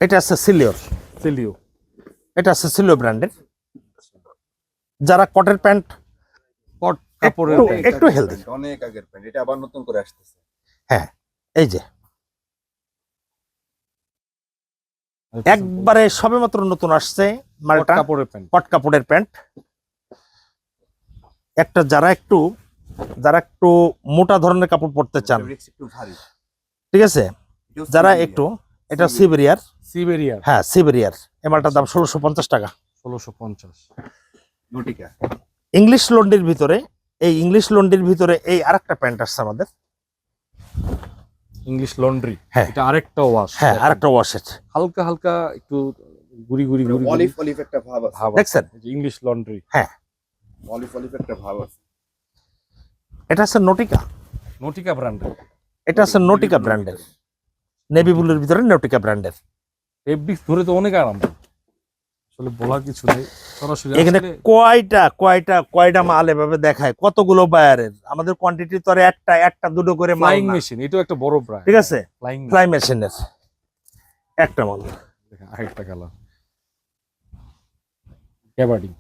এটা আছে সিলিওর, সিলিও। এটা আছে সিলিও ব্র্যান্ডের। যারা কটের প্যান্ট, কট কাপড়ের একটু প্যান্ট। একটু হেলদি, অনেক আগের প্যান্ট, এটা আবার নতুন করে আসতেছে। হ্যাঁ এই যে একবারে সবেমাত্র নতুন আসছে কট মালটা, কাপড়ের প্যান্ট। কট কাপড়ের প্যান্ট। একটা যারা একটু মোটা ধরনের কাপড় পরতে চান, ফেব্রিক্স একটু ভারী। ঠিক আছে, এটাও যারা সিবেরিয়ান। একটু, এটা সিবেরিয়ার, সিবেরিয়ার হ্যাঁ সিবেরিয়ার। এই মালটার দাম 1650 টাকা। 1650। নটিকা। ইংলিশ লন্ডির ভিতরে, এই ইংলিশ লন্ডির ভিতরে এই আরেকটা প্যান্ট আসছে আমাদের। English laundry. হ্যাঁ। এটা আরেকটা ওয়াশ। হ্যাঁ আরেকটা ওয়াশের, হালকা হালকা একটু গুড়ি গুড়ি গুড়ি অলিভ অলিভ একটা ভাব আছে। ভাব দেখছেন? English laundry. হ্যাঁ অলিভ অলিভ একটা ভাব আছে। এটা আছে নটিকা, নটিকা ব্র্যান্ডের। এটা আছে নটিকা ব্র্যান্ডের, নেভি ব্লুর ভিতরে নটিকা ব্র্যান্ডের। ফেব্রিক্স ধরে তো অনেক আরাম, আসলে বলার কিছু নেই। সরাসরি এখানে আসলে কয়টা মাল এভাবে দেখায়, কতগুলো বায়ারের। আমাদের কোয়ান্টিটি তো আর একটা দুটো করে মাল ফ্লাইং না, মেশিন, এটাও একটা বড় ব্র্যান্ড। ঠিক আছে, ফ্লাইং ফ্লাই মেশিনের একটা মাল। আরেকটা কালার গ্যাবার্ডিং।